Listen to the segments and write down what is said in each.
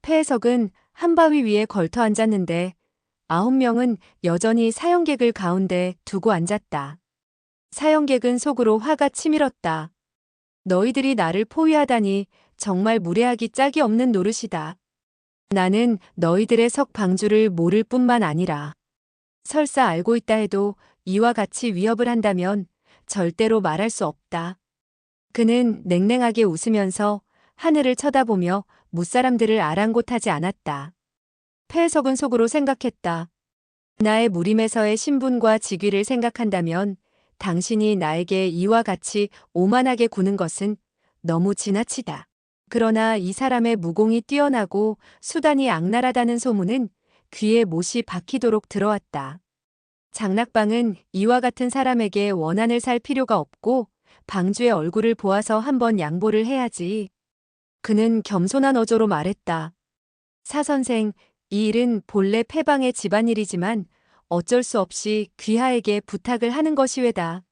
폐해석은 한바위 위에 걸터 앉았는데 9명은 여전히 사형객을 가운데 두고 앉았다. 사형객은 속으로 화가 치밀었다. 너희들이 나를 포위하다니 정말 무례하기 짝이 없는 노릇이다. 나는 너희들의 석 방주를 모를 뿐만 아니라 설사 알고 있다 해도 이와 같이 위협을 한다면 절대로 말할 수 없다. 그는 냉랭하게 웃으면서 하늘을 쳐다보며 무사람들을 아랑곳하지 않았다. 폐해석은 속으로 생각했다. 나의 무림에서의 신분과 직위를 생각한다면 당신이 나에게 이와 같이 오만하게 구는 것은 너무 지나치다. 그러나 이 사람의 무공이 뛰어나고 수단이 악랄하다는 소문은 귀에 못이 박히도록 들어왔다. 장락방은 이와 같은 사람에게 원한을 살 필요가 없고 방주의 얼굴을 보아서 한번 양보를 해야지. 그는 겸손한 어조로 말했다. 사 선생, 이 일은 본래 패방의 집안일이지만 어쩔 수 없이 귀하에게 부탁을 하는 것이외다.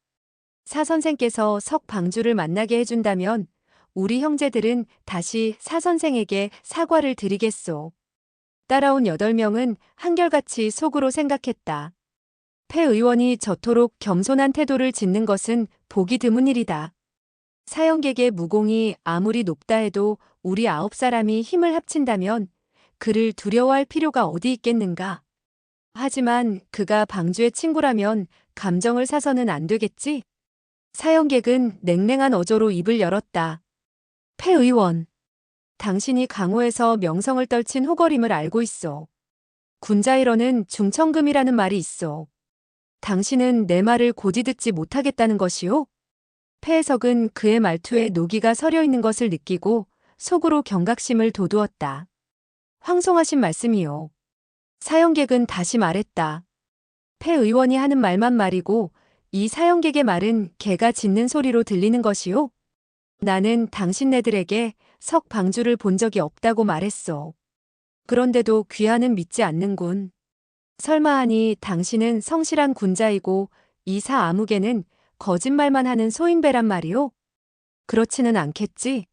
사 선생께서 석 방주를 만나게 해준다면 우리 형제들은 다시 사 선생에게 사과를 드리겠소. 따라온 8명은 한결같이 속으로 생각했다. 폐 의원이 저토록 겸손한 태도를 짓는 것은 보기 드문 일이다. 사형객의 무공이 아무리 높다 해도 우리 9사람이 힘을 합친다면 그를 두려워할 필요가 어디 있겠는가. 하지만 그가 방주의 친구라면 감정을 사서는 안 되겠지? 사형객은 냉랭한 어조로 입을 열었다. 폐 의원, 당신이 강호에서 명성을 떨친 호거림을 알고 있어. 군자일어는 중천금이라는 말이 있어. 당신은 내 말을 고지 듣지 못하겠다는 것이오? 폐해석은 그의 말투에 노기가 서려 있는 것을 느끼고 속으로 경각심을 돋우었다. 황송하신 말씀이요. 사형객은 다시 말했다. 폐 의원이 하는 말만 말이고 이 사형객의 말은 개가 짖는 소리로 들리는 것이요. 나는 당신네들에게 석 방주를 본 적이 없다고 말했어. 그런데도 귀하는 믿지 않는군. 설마하니 당신은 성실한 군자이고 이 사 아무개는 거짓말만 하는 소인배란 말이오? 그렇지는 않겠지?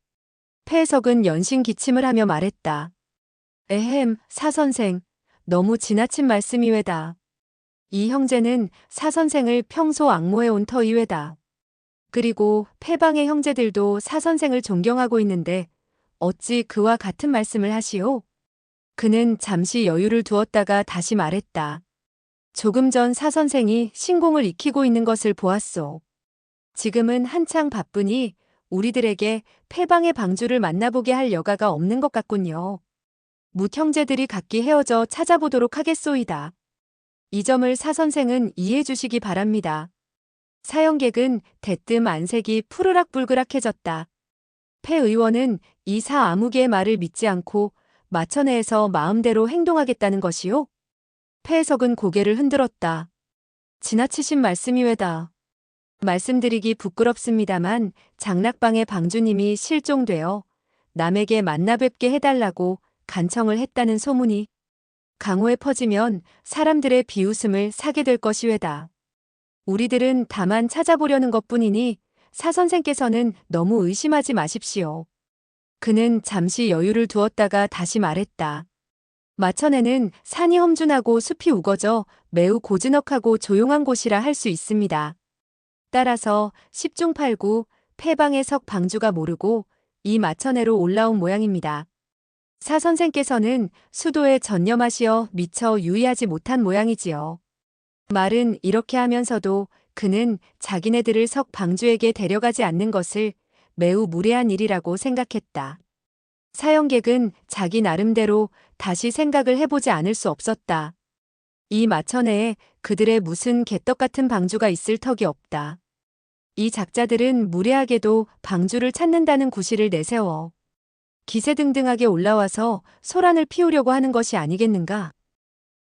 폐해석은 연신 기침을 하며 말했다. 에헴, 사 선생, 너무 지나친 말씀이외다. 이 형제는 사 선생을 평소 앙모해온 터이외다. 그리고 패방의 형제들도 사 선생을 존경하고 있는데 어찌 그와 같은 말씀을 하시오? 그는 잠시 여유를 두었다가 다시 말했다. 조금 전 사 선생이 신공을 익히고 있는 것을 보았소. 지금은 한창 바쁘니 우리들에게 패방의 방주를 만나보게 할 여가가 없는 것 같군요. 뭇 형제들이 각기 헤어져 찾아보도록 하겠소이다. 이 점을 사 선생은 이해해 주시기 바랍니다. 사형객은 대뜸 안색이 푸르락불그락해졌다. 폐 의원은 이 사 아무개의 말을 믿지 않고 마천회에서 마음대로 행동하겠다는 것이요? 폐해석은 고개를 흔들었다. 지나치신 말씀이외다. 말씀드리기 부끄럽습니다만 장락방의 방주님이 실종되어 남에게 만나뵙게 해달라고 간청을 했다는 소문이 강호에 퍼지면 사람들의 비웃음을 사게 될 것이외다. 우리들은 다만 찾아보려는 것뿐이니 사 선생께서는 너무 의심하지 마십시오. 그는 잠시 여유를 두었다가 다시 말했다. 마천에는 산이 험준하고 숲이 우거져 매우 고즈넉하고 조용한 곳이라 할 수 있습니다. 따라서 10중 8구 패방의 석 방주가 모르고 이 마천에로 올라온 모양입니다. 사 선생께서는 수도에 전념하시어 미처 유의하지 못한 모양이지요. 말은 이렇게 하면서도 그는 자기네들을 석 방주에게 데려가지 않는 것을 매우 무례한 일이라고 생각했다. 사형객은 자기 나름대로 다시 생각을 해보지 않을 수 없었다. 이 마천에에 그들의 무슨 개떡 같은 방주가 있을 턱이 없다. 이 작자들은 무례하게도 방주를 찾는다는 구실을 내세워 기세등등하게 올라와서 소란을 피우려고 하는 것이 아니겠는가?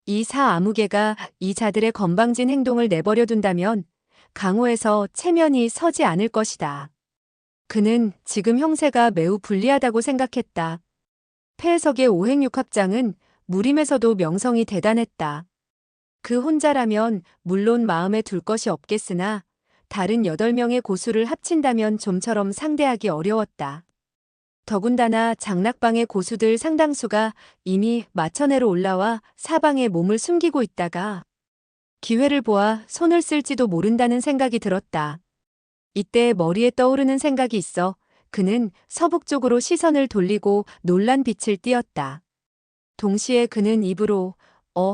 이 사 아무개가 이 자들의 건방진 행동을 내버려 둔다면 강호에서 체면이 서지 않을 것이다. 그는 지금 형세가 매우 불리하다고 생각했다. 폐해석의 오행육합장은 무림에서도 명성이 대단했다. 그 혼자라면 물론 마음에 둘 것이 없겠으나 다른 8명의 고수를 합친다면 좀처럼 상대하기 어려웠다. 더군다나 장락방의 고수들 상당수가 이미 마천에로 올라와 사방에 몸을 숨기고 있다가 기회를 보아 손을 쓸지도 모른다는 생각이 들었다. 이때 머리에 떠오르는 생각이 있어 그는 서북 쪽으로 시선을 돌리고 놀란 빛을 띠었다. 동시에 그는 입으로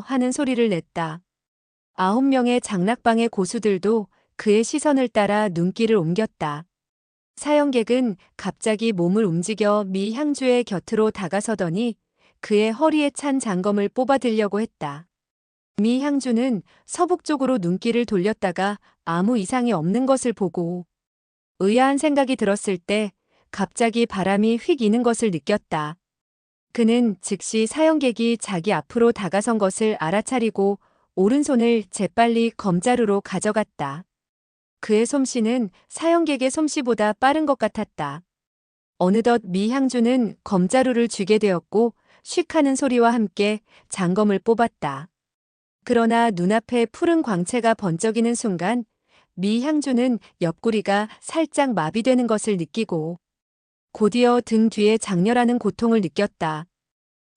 하는 소리를 냈다. 9명의 장락방의 고수들도 그의 시선을 따라 눈길을 옮겼다. 사형객은 갑자기 몸을 움직여 미 향주의 곁으로 다가서더니 그의 허리에 찬 장검을 뽑아들려고 했다. 미 향주는 서북 쪽으로 눈길을 돌렸다가 아무 이상이 없는 것을 보고 의아한 생각이 들었을 때 갑자기 바람이 휙 이는 것을 느꼈다. 그는 즉시 사형객이 자기 앞으로 다가선 것을 알아차리고 오른손을 재빨리 검자루로 가져갔다. 그의 솜씨는 사형객의 솜씨보다 빠른 것 같았다. 어느덧 미 향주는 검자루를 쥐게 되었고 쉭 하는 소리와 함께 장검을 뽑았다. 그러나 눈앞에 푸른 광채가 번쩍이는 순간 미 향주는 옆구리가 살짝 마비되는 것을 느끼고 곧이어 등 뒤에 장렬하는 고통을 느꼈다.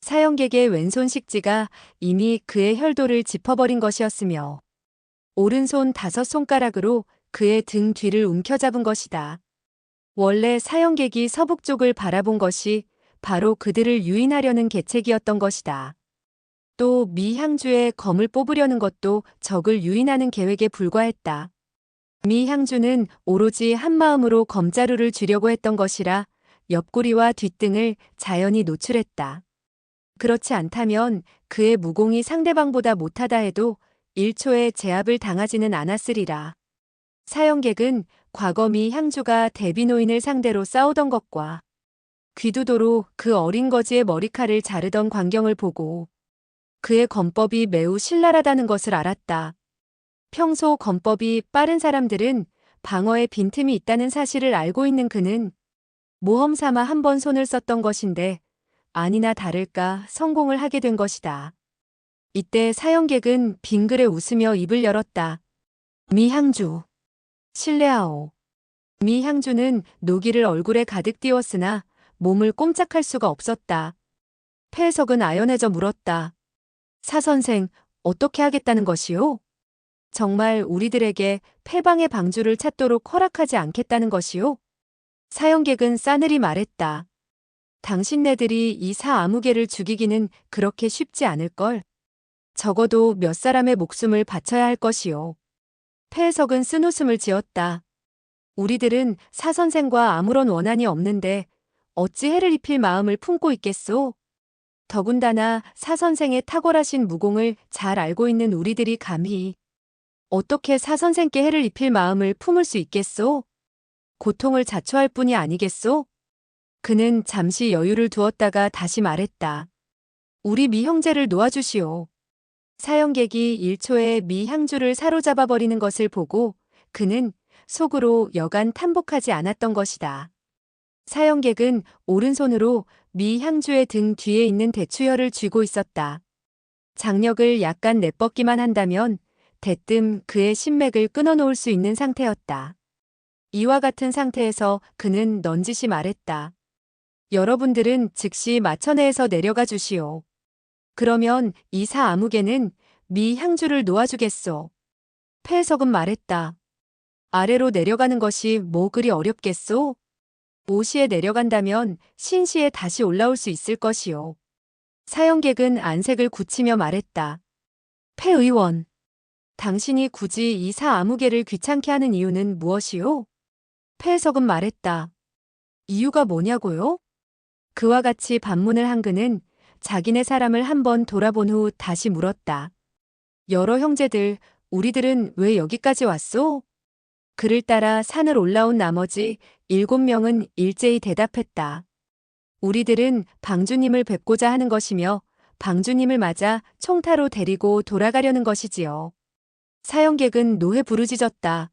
사형객의 왼손 식지가 이미 그의 혈도를 짚어버린 것이었으며 오른손 5손가락으로 그의 등 뒤를 움켜잡은 것이다. 원래 사형객이 서북 쪽을 바라본 것이 바로 그들을 유인하려는 계책이었던 것이다. 또 미 향주의 검을 뽑으려는 것도 적을 유인하는 계획에 불과했다. 미 향주는 오로지 한마음으로 검자루를 쥐려고 했던 것이라 옆구리와 뒷등을 자연히 노출했다. 그렇지 않다면 그의 무공이 상대방보다 못하다 해도 1초의 제압을 당하지는 않았으리라. 사형객은 과거 미 향주가 대비노인을 상대로 싸우던 것과 귀두도로 그 어린 거지의 머리칼을 자르던 광경을 보고 그의 검법이 매우 신랄하다는 것을 알았다. 평소 검법이 빠른 사람들은 방어에 빈틈이 있다는 사실을 알고 있는 그는 모험 삼아 한 번 손을 썼던 것인데 아니나 다를까 성공을 하게 된 것이다. 이때 사형객은 빙그레 웃으며 입을 열었다. 미 향주. 실례하오. 미 향주는 노기를 얼굴에 가득 띄웠으나 몸을 꼼짝할 수가 없었다. 폐해석은 아연해져 물었다. 사선생, 어떻게 하겠다는 것이오? 정말 우리들에게 패방의 방주를 찾도록 허락하지 않겠다는 것이오? 사형객은 싸늘히 말했다. 당신네들이 이 사아무개를 죽이기는 그렇게 쉽지 않을걸. 적어도 몇 사람의 목숨을 바쳐야 할 것이오. 폐해석은 쓴웃음을 지었다. 우리들은 사선생과 아무런 원한이 없는데 어찌 해를 입힐 마음을 품고 있겠소? 더군다나 사선생의 탁월하신 무공을 잘 알고 있는 우리들이 감히 어떻게 사선생께 해를 입힐 마음을 품을 수 있겠소? 고통을 자초할 뿐이 아니겠소? 그는 잠시 여유를 두었다가 다시 말했다. 우리 미 형제를 놓아주시오. 사형객이 1초에 미 향주를 사로잡아 버리는 것을 보고 그는 속으로 여간 탐복하지 않았던 것이다. 사형객은 오른손으로 미 향주의 등 뒤에 있는 대추혈을 쥐고 있었다. 장력을 약간 내뻗기만 한다면 대뜸 그의 신맥을 끊어놓을 수 있는 상태였다. 이와 같은 상태에서 그는 넌지시 말했다. 여러분들은 즉시 마천에서 내려가 주시오. 그러면 이 사아무개는 미 향주를 놓아주겠소. 폐해석은 말했다. 아래로 내려가는 것이 뭐 그리 어렵겠소? 오시에 내려간다면 신시에 다시 올라올 수 있을 것이오. 사형객은 안색을 굳히며 말했다. 폐의원, 당신이 굳이 이 사아무개를 귀찮게 하는 이유는 무엇이오? 폐해석은 말했다. 이유가 뭐냐고요? 그와 같이 반문을 한 그는 자기네 사람을 한번 돌아본 후 다시 물었다. 여러 형제들, 우리들은 왜 여기까지 왔소? 그를 따라 산을 올라온 나머지 7명은 일제히 대답했다. 우리들은 방주님을 뵙고자 하는 것이며 방주님을 맞아 총타로 데리고 돌아가려는 것이지요. 사형객은 노해 부르짖었다.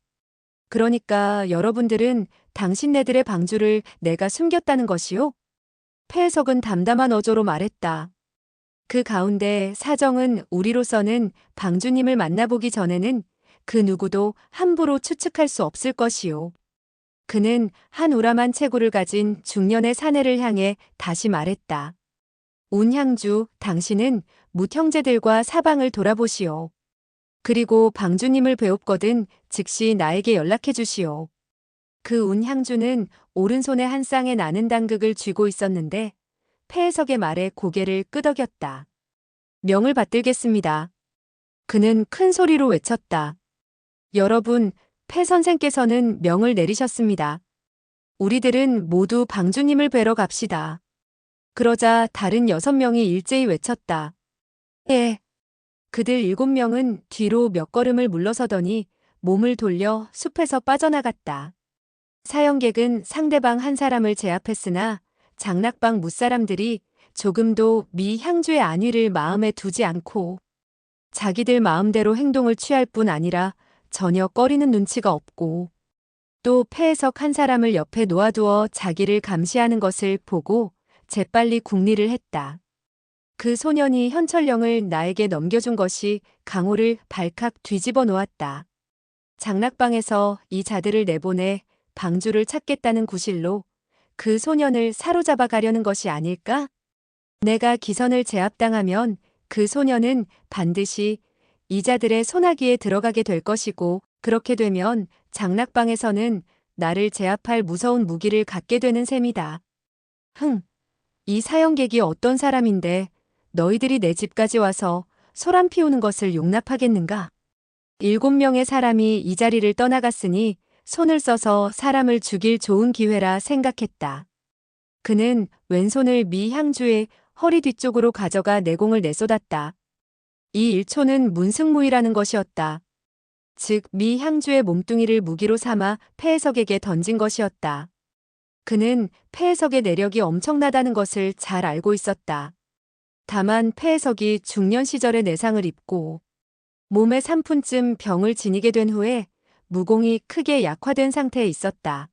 그러니까 여러분들은 당신네들의 방주를 내가 숨겼다는 것이요? 폐해석은 담담한 어조로 말했다. 그 가운데 사정은 우리로서는 방주님을 만나보기 전에는 그 누구도 함부로 추측할 수 없을 것이요. 그는 한 우람한 체구를 가진 중년의 사내를 향해 다시 말했다. 운향주, 당신은 맏형제들과 사방을 돌아보시오. 그리고 방주님을 배웁거든 즉시 나에게 연락해 주시오. 그 운향주는 오른손에 한 쌍의 나는 당극을 쥐고 있었는데 폐해석의 말에 고개를 끄덕였다. 명을 받들겠습니다. 그는 큰 소리로 외쳤다. 여러분, 폐 선생께서는 명을 내리셨습니다. 우리들은 모두 방주님을 뵈러 갑시다. 그러자 다른 6명이 일제히 외쳤다. 예. 그들 7명은 뒤로 몇 걸음을 물러서더니 몸을 돌려 숲에서 빠져나갔다. 사형객은 상대방 한 사람을 제압했으나 장락방 무사람들이 조금도 미 향주의 안위를 마음에 두지 않고 자기들 마음대로 행동을 취할 뿐 아니라 전혀 꺼리는 눈치가 없고 또 폐해석 한 사람을 옆에 놓아두어 자기를 감시하는 것을 보고 재빨리 궁리를 했다. 그 소년이 현철령을 나에게 넘겨준 것이 강호를 발칵 뒤집어 놓았다. 장락방에서 이 자들을 내보내 방주를 찾겠다는 구실로 그 소년을 사로잡아 가려는 것이 아닐까? 내가 기선을 제압당하면 그 소년은 반드시 이자들의 소나기에 들어가게 될 것이고 그렇게 되면 장락방에서는 나를 제압할 무서운 무기를 갖게 되는 셈이다. 이 사형객이 어떤 사람인데 너희들이 내 집까지 와서 소란 피우는 것을 용납하겠는가? 7명의 사람이 이 자리를 떠나갔으니 손을 써서 사람을 죽일 좋은 기회라 생각했다. 그는 왼손을 미 향주의 허리 뒤쪽으로 가져가 내공을 내쏟았다. 이 일초는 문승무이라는 것이었다. 즉, 미 향주의 몸뚱이를 무기로 삼아 폐해석에게 던진 것이었다. 그는 폐해석의 내력이 엄청나다는 것을 잘 알고 있었다. 다만 폐해석이 중년 시절에 내상을 입고 몸에 3푼쯤 병을 지니게 된 후에 무공이 크게 약화된 상태에 있었다.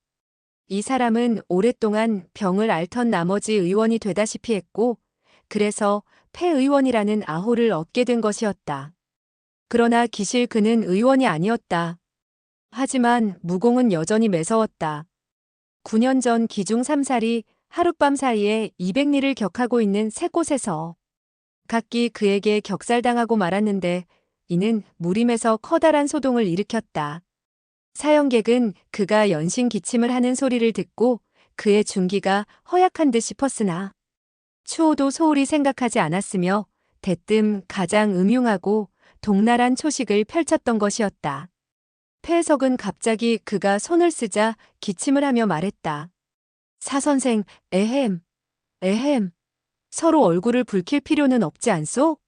이 사람은 오랫동안 병을 앓던 나머지 의원이 되다시피 했고 그래서 폐의원이라는 아호를 얻게 된 것이었다. 그러나 기실 그는 의원이 아니었다. 하지만 무공은 여전히 매서웠다. 9년 전 기중 3살이 하룻밤 사이에 200리를 격하고 있는 세 곳에서 각기 그에게 격살당하고 말았는데 이는 무림에서 커다란 소동을 일으켰다. 사형객은 그가 연신 기침을 하는 소리를 듣고 그의 중기가 허약한 듯 싶었으나 추호도 소홀히 생각하지 않았으며 대뜸 가장 음흉하고 동날한 초식을 펼쳤던 것이었다. 폐해석은 갑자기 그가 손을 쓰자 기침을 하며 말했다. 사선생, 에헴, 에헴. 서로 얼굴을 붉힐 필요는 없지 않소?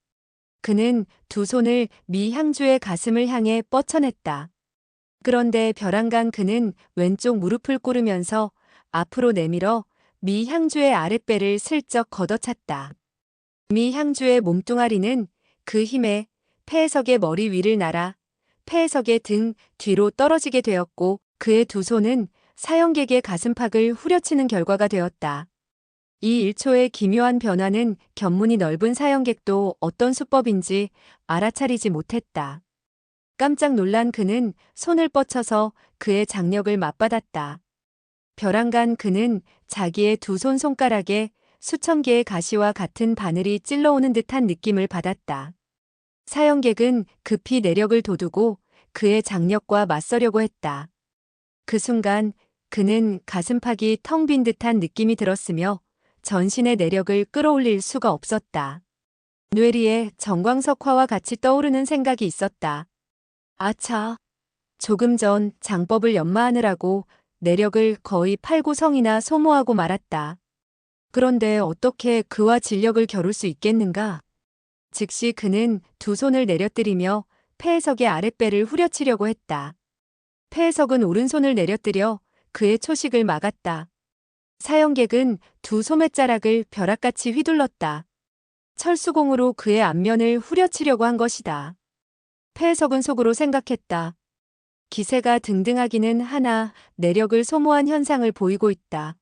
그는 두 손을 미 향주의 가슴을 향해 뻗쳐냈다. 그런데 벼랑간 그는 왼쪽 무릎을 꿇으면서 앞으로 내밀어 미 향주의 아랫배를 슬쩍 걷어찼다. 미 향주의 몸뚱아리는 그 힘에 폐해석의 머리 위를 날아 폐해석의 등 뒤로 떨어지게 되었고 그의 두 손은 사형객의 가슴팍을 후려치는 결과가 되었다. 이 1초의 기묘한 변화는 견문이 넓은 사형객도 어떤 수법인지 알아차리지 못했다. 깜짝 놀란 그는 손을 뻗쳐서 그의 장력을 맞받았다. 벼랑간 그는 자기의 두 손 손가락에 수천 개의 가시와 같은 바늘이 찔러오는 듯한 느낌을 받았다. 사형객은 급히 내력을 돋우고 그의 장력과 맞서려고 했다. 그 순간 그는 가슴팍이 텅 빈 듯한 느낌이 들었으며 전신의 내력을 끌어올릴 수가 없었다. 뇌리에 정광석화와 같이 떠오르는 생각이 있었다. 아차. 조금 전 장법을 연마하느라고 내력을 거의 8구성이나 소모하고 말았다. 그런데 어떻게 그와 진력을 겨룰 수 있겠는가? 즉시 그는 두 손을 내려뜨리며 폐해석의 아랫배를 후려치려고 했다. 폐해석은 오른손을 내려뜨려 그의 초식을 막았다. 사형객은 두 소매자락을 벼락같이 휘둘렀다. 철수공으로 그의 앞면을 후려치려고 한 것이다. 폐해석은 속으로 생각했다. 기세가 등등하기는 하나 내력을 소모한 현상을 보이고 있다.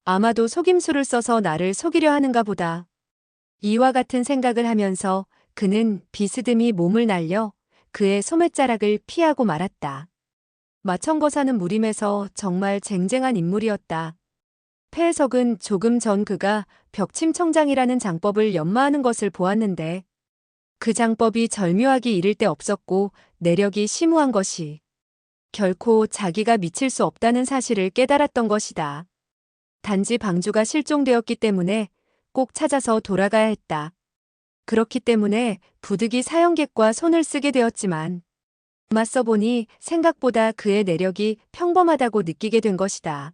아마도 속임수를 써서 나를 속이려 하는가 보다. 이와 같은 생각을 하면서 그는 비스듬히 몸을 날려 그의 소매자락을 피하고 말았다. 마천거 사는 무림에서 정말 쟁쟁한 인물이었다. 폐해석은 조금 전 그가 벽침청장이라는 장법을 연마하는 것을 보았는데 그 장법이 절묘하기 이를 데 없었고 내력이 심오한 것이 결코 자기가 미칠 수 없다는 사실을 깨달았던 것이다. 단지 방주가 실종되었기 때문에 꼭 찾아서 돌아가야 했다. 그렇기 때문에 부득이 사형객과 손을 쓰게 되었지만 맞서 보니 생각보다 그의 내력이 평범하다고 느끼게 된 것이다.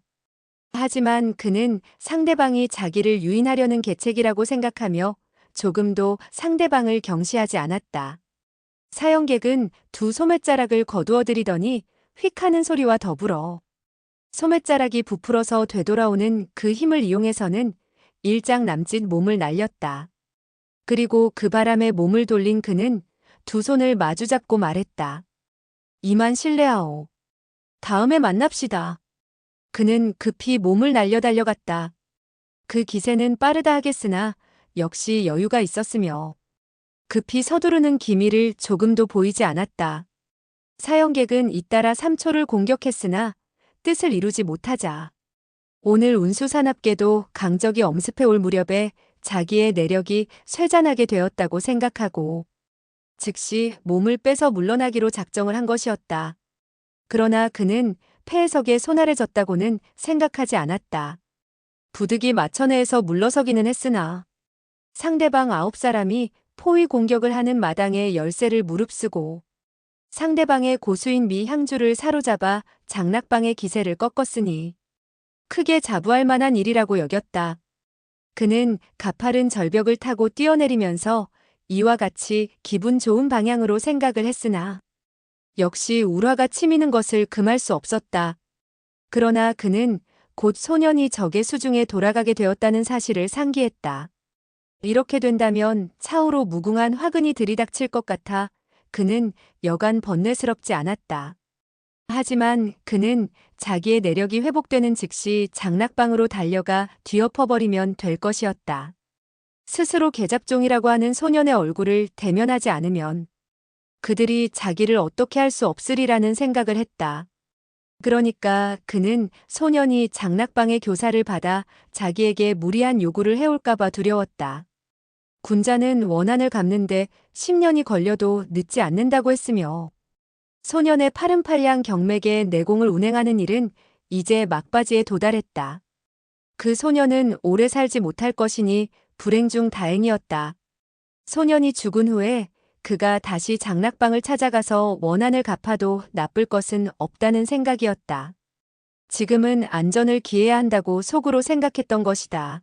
하지만 그는 상대방이 자기를 유인하려는 계책이라고 생각하며 조금도 상대방을 경시하지 않았다. 사형객은 두 소매자락을 거두어들이더니 휙 하는 소리와 더불어 소매자락이 부풀어서 되돌아오는 그 힘을 이용해서는 일장 남짓 몸을 날렸다. 그리고 그 바람에 몸을 돌린 그는 두 손을 마주잡고 말했다. 이만 실례하오. 다음에 만납시다. 그는 급히 몸을 날려 달려갔다. 그 기세는 빠르다 하겠으나 역시 여유가 있었으며 급히 서두르는 기미를 조금도 보이지 않았다. 사형객은 잇따라 3초를 공격했으나 뜻을 이루지 못하자 오늘 운수사납게도 강적이 엄습해 올 무렵에 자기의 내력이 쇠잔하게 되었다고 생각하고 즉시 몸을 빼서 물러나기로 작정을 한 것이었다. 그러나 그는 폐해석에 손아래졌다고는 생각하지 않았다. 부득이 마천회에서 물러서기는 했으나 상대방 9사람이 포위 공격을 하는 마당에 열쇠를 무릅쓰고 상대방의 고수인 미향주를 사로잡아 장락방의 기세를 꺾었으니 크게 자부할 만한 일이라고 여겼다. 그는 가파른 절벽을 타고 뛰어내리면서 이와 같이 기분 좋은 방향으로 생각을 했으나 역시 울화가 치미는 것을 금할 수 없었다. 그러나 그는 곧 소년이 적의 수중에 돌아가게 되었다는 사실을 상기했다. 이렇게 된다면 차후로 무궁한 화근이 들이닥칠 것 같아 그는 여간 번뇌스럽지 않았다. 하지만 그는 자기의 내력이 회복되는 즉시 장락방으로 달려가 뒤엎어버리면 될 것이었다. 스스로 계잡종이라고 하는 소년의 얼굴을 대면하지 않으면 그들이 자기를 어떻게 할 수 없으리라는 생각을 했다. 그러니까 그는 소년이 장락방의 교사를 받아 자기에게 무리한 요구를 해올까봐 두려웠다. 군자는 원한을 갚는데 10년이 걸려도 늦지 않는다고 했으며 소년의 파름팔이한 경맥에 내공을 운행하는 일은 이제 막바지에 도달했다. 그 소년은 오래 살지 못할 것이니 불행 중 다행이었다. 소년이 죽은 후에 그가 다시 장락방을 찾아가서 원한을 갚아도 나쁠 것은 없다는 생각이었다. 지금은 안전을 기해야 한다고 속으로 생각했던 것이다.